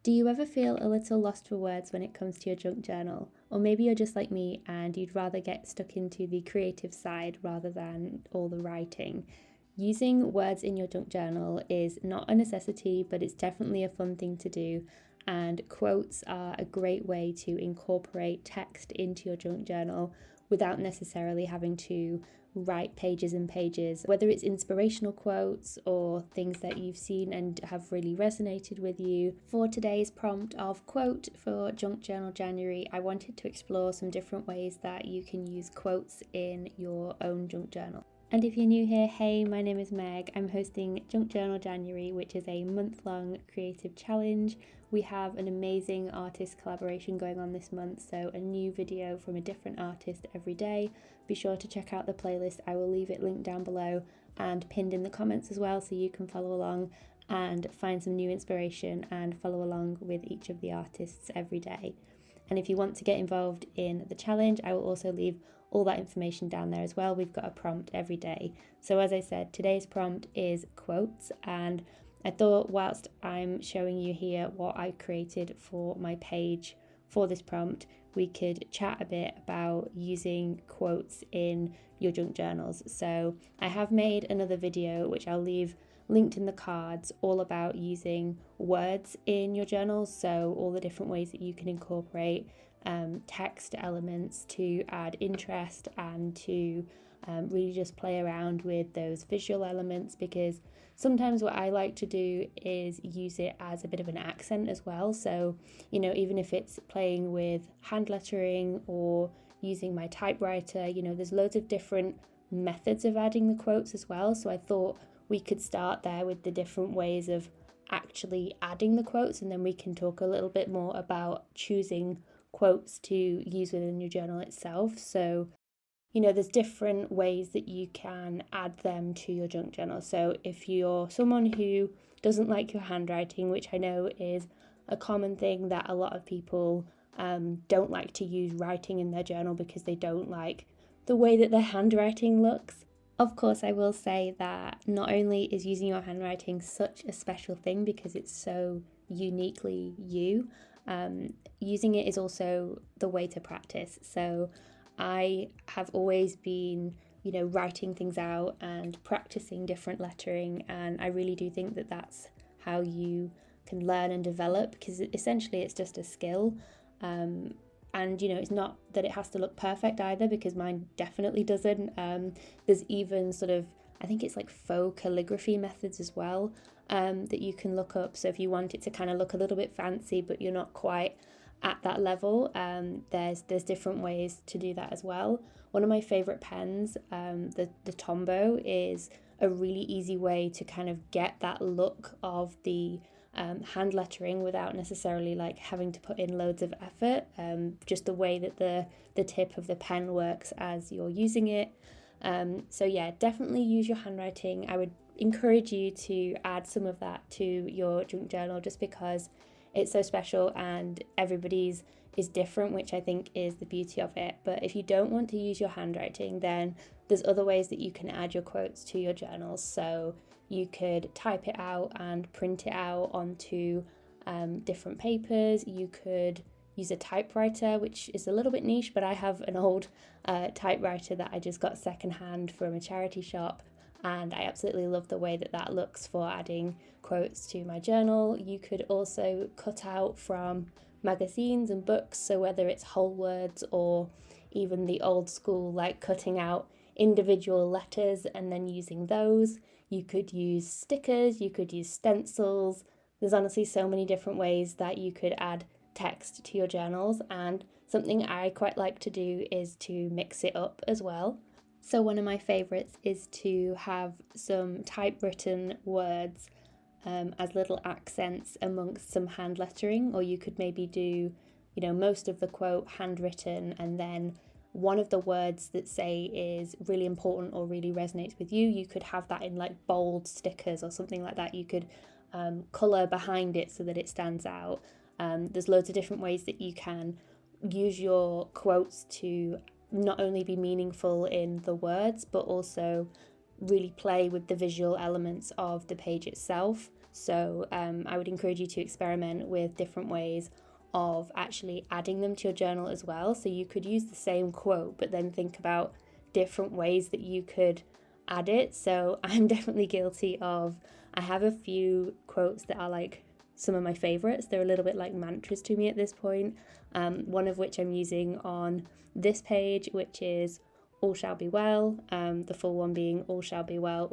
Do you ever feel a little lost for words when it comes to your junk journal? Or maybe you're just like me and you'd rather get stuck into the creative side rather than all the writing. Using words in your junk journal is not a necessity, but it's definitely a fun thing to do. And quotes are a great way to incorporate text into your junk journal without necessarily having to write pages and pages, whether it's inspirational quotes or things that you've seen and have really resonated with you. For today's prompt of quote for Junk Journal January, I wanted to explore some different ways that you can use quotes in your own junk journal. And if you're new here, hey, my name is Meg. I'm hosting Junk Journal January, which is a month-long creative challenge. We have an amazing artist collaboration going on this month, so a new video from a different artist every day. Be sure to check out the playlist. I will leave it linked down below and pinned in the comments as well, so you can follow along and find some new inspiration and follow along with each of the artists every day. And if you want to get involved in the challenge, I will also leave all that information down there as well. We've got a prompt every day. So as I said, today's prompt is quotes, and I thought whilst I'm showing you here what I created for my page for this prompt, we could chat a bit about using quotes in your junk journals. So I have made another video, which I'll leave linked in the cards, all about using words in your journals. So all the different ways that you can incorporate text elements to add interest and to really just play around with those visual elements, because sometimes what I like to do is use it as a bit of an accent as well. So, you know, even if it's playing with hand lettering or using my typewriter, you know, there's loads of different methods of adding the quotes as well. So I thought we could start there with the different ways of actually adding the quotes, and then we can talk a little bit more about choosing quotes to use within your journal itself. So, you know, there's different ways that you can add them to your junk journal. So if you're someone who doesn't like your handwriting, which I know is a common thing that a lot of people don't like to use writing in their journal because they don't like the way that their handwriting looks. Of course, I will say that not only is using your handwriting such a special thing because it's so uniquely you, using it is also the way to practice. So I have always been, you know, writing things out and practicing different lettering, and I really do think that that's how you can learn and develop, because essentially it's just a skill. And, you know, it's not that it has to look perfect either, because mine definitely doesn't. There's even sort of, I think it's like faux calligraphy methods as well, that you can look up. So if you want it to kind of look a little bit fancy, but you're not quite at that level, there's different ways to do that as well. One of my favorite pens, the Tombow, is a really easy way to kind of get that look of the hand lettering without necessarily like having to put in loads of effort, just the way that the tip of the pen works as you're using it. So yeah, definitely use your handwriting. I would encourage you to add some of that to your junk journal, just because it's so special and everybody's is different, which I think is the beauty of it. But if you don't want to use your handwriting, then there's other ways that you can add your quotes to your journals. So you could type it out and print it out onto different papers. You could use a typewriter, which is a little bit niche, but I have an old typewriter that I just got secondhand from a charity shop, and I absolutely love the way that that looks for adding quotes to my journal. You could also cut out from magazines and books, so whether it's whole words or even the old school, like cutting out individual letters and then using those. You could use stickers, you could use stencils. There's honestly so many different ways that you could add text to your journals, and something I quite like to do is to mix it up as well. So one of my favourites is to have some typewritten words as little accents amongst some hand lettering, or you could maybe do, you know, most of the quote handwritten, and then one of the words that say is really important or really resonates with you, you could have that in like bold stickers or something like that. You could colour behind it so that it stands out. There's loads of different ways that you can use your quotes to not only be meaningful in the words, but also really play with the visual elements of the page itself. So I would encourage you to experiment with different ways of actually adding them to your journal as well. So you could use the same quote, but then think about different ways that you could add it. So I'm definitely guilty of, I have a few quotes that are like some of my favorites. They're a little bit like mantras to me at this point. One of which I'm using on this page, which is all shall be well. The full one being all shall be well,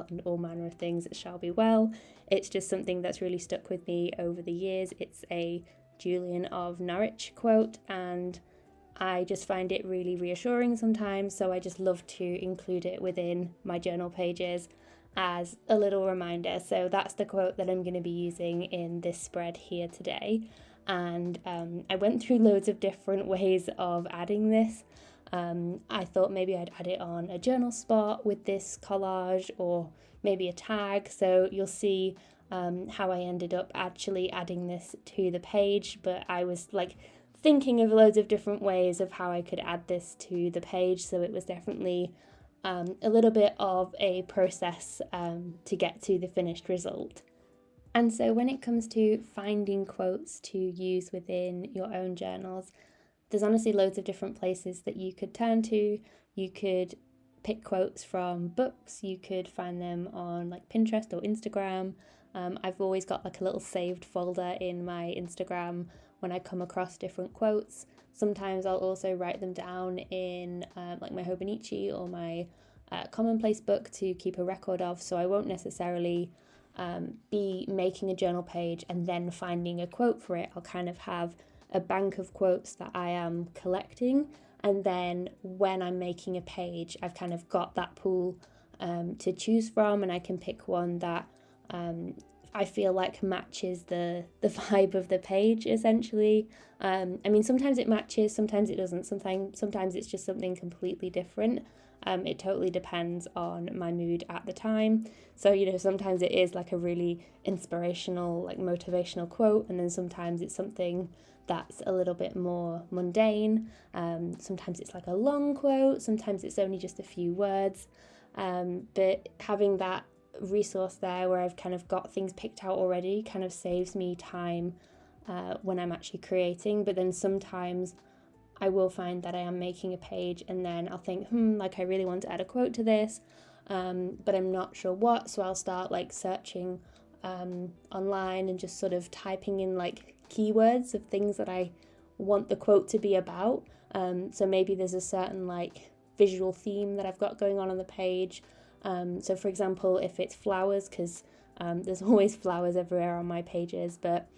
and all manner of things that shall be well. It's just something that's really stuck with me over the years. It's a Julian of Norwich quote, and I just find it really reassuring sometimes, so I just love to include it within my journal pages as a little reminder. So that's the quote that I'm going to be using in this spread here today. And I went through loads of different ways of adding this. I thought maybe I'd add it on a journal spot with this collage, or maybe a tag. So you'll see how I ended up actually adding this to the page, but I was like thinking of loads of different ways of how I could add this to the page. So it was definitely a little bit of a process to get to the finished result. And so when it comes to finding quotes to use within your own journals, there's honestly loads of different places that you could turn to. You could pick quotes from books, you could find them on like Pinterest or Instagram. I've always got like a little saved folder in my Instagram when I come across different quotes. Sometimes I'll also write them down in like my Hobonichi or my commonplace book to keep a record of, so I won't necessarily be making a journal page and then finding a quote for it. I'll kind of have a bank of quotes that I am collecting, and then when I'm making a page, I've kind of got that pool to choose from, and I can pick one that I feel like matches the vibe of the page, essentially. I mean, sometimes it matches, sometimes it doesn't. Sometimes it's just something completely different. It totally depends on my mood at the time. So, sometimes it is like a really inspirational, like motivational quote, and then sometimes it's something that's a little bit more mundane. Sometimes it's like a long quote, sometimes it's only just a few words. But having that resource there where I've kind of got things picked out already kind of saves me time when I'm actually creating. But then sometimes I will find that I am making a page and then I'll think, like I really want to add a quote to this, but I'm not sure what. So I'll start like searching online and just sort of typing in like keywords of things that I want the quote to be about. So maybe there's a certain like visual theme that I've got going on the page. So for example, if it's flowers, because there's always flowers everywhere on my pages, but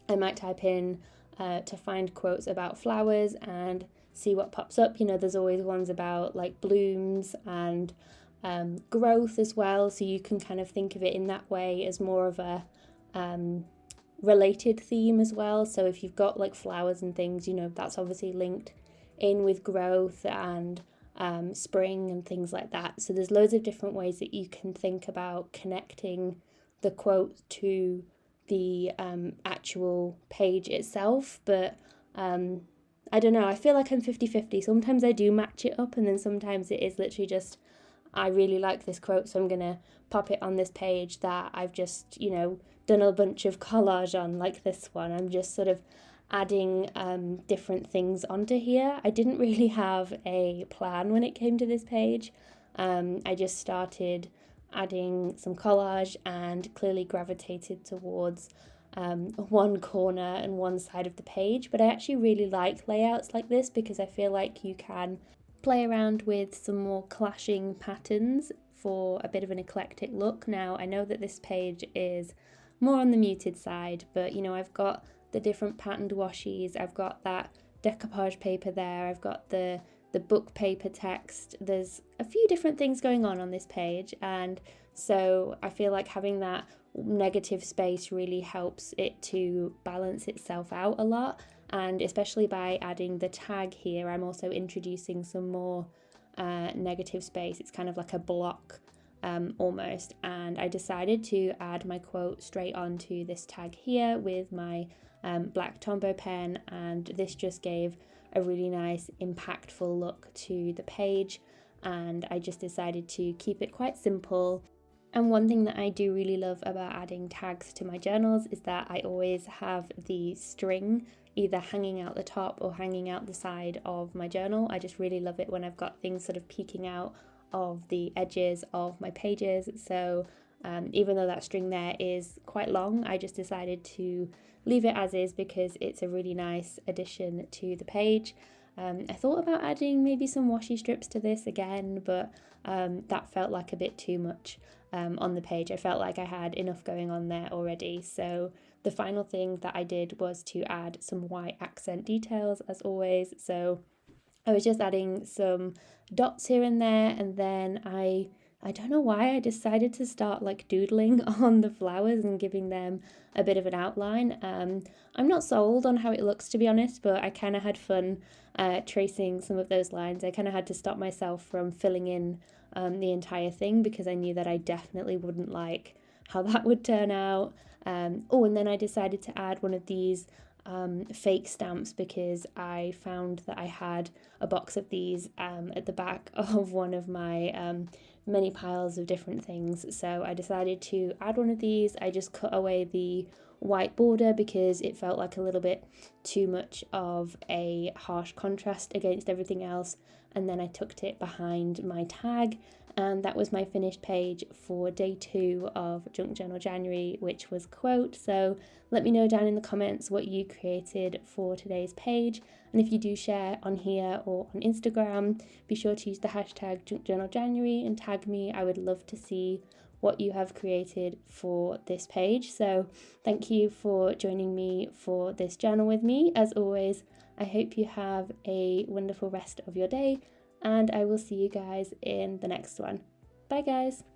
I might type in to find quotes about flowers and see what pops up. There's always ones about like blooms and growth as well, so you can kind of think of it in that way as more of a related theme as well. So if you've got like flowers and things, that's obviously linked in with growth and spring and things like that. So there's loads of different ways that you can think about connecting the quote to the actual page itself. But I don't know, I feel like I'm 50-50. Sometimes I do match it up, and then sometimes it is literally just, I really like this quote, so I'm gonna pop it on this page that I've just done a bunch of collage on, like this one. I'm just sort of adding different things onto here. I didn't really have a plan when it came to this page. I just started adding some collage and clearly gravitated towards one corner and one side of the page. But I actually really like layouts like this because I feel like you can play around with some more clashing patterns for a bit of an eclectic look. Now, I know that this page is more on the muted side, but I've got the different patterned washies, I've got that decoupage paper there, I've got the book paper text. There's a few different things going on this page, and so I feel like having that negative space really helps it to balance itself out a lot. And especially by adding the tag here, I'm also introducing some more negative space. It's kind of like a block almost, and I decided to add my quote straight onto this tag here with my black Tombow pen, and this just gave a really nice impactful look to the page. And I just decided to keep it quite simple And one thing that I do really love about adding tags to my journals is that I always have the string either hanging out the top or hanging out the side of my journal. I just really love it when I've got things sort of peeking out of the edges of my pages. So even though that string there is quite long, I just decided to leave it as is because it's a really nice addition to the page. I thought about adding maybe some washi strips to this again, but that felt like a bit too much on the page. I felt like I had enough going on there already. So the final thing that I did was to add some white accent details as always. So I was just adding some dots here and there, and then I don't know why I decided to start like doodling on the flowers and giving them a bit of an outline. I'm not sold on how it looks, to be honest, but I kind of had fun tracing some of those lines. I kind of had to stop myself from filling in the entire thing because I knew that I definitely wouldn't like how that would turn out. Oh, and then I decided to add one of these fake stamps because I found that I had a box of these at the back of one of my many piles of different things. So I decided to add one of these. I just cut away the white border because it felt like a little bit too much of a harsh contrast against everything else. And then I tucked it behind my tag, and that was my finished page for day 2 of Junk Journal January, which was quote. So let me know down in the comments what you created for today's page, and if you do share on here or on Instagram, be sure to use the hashtag Junk Journal January and tag me. I would love to see what you have created for this page. So thank you for joining me for this journal with me. As always, I hope you have a wonderful rest of your day, and I will see you guys in the next one. Bye guys!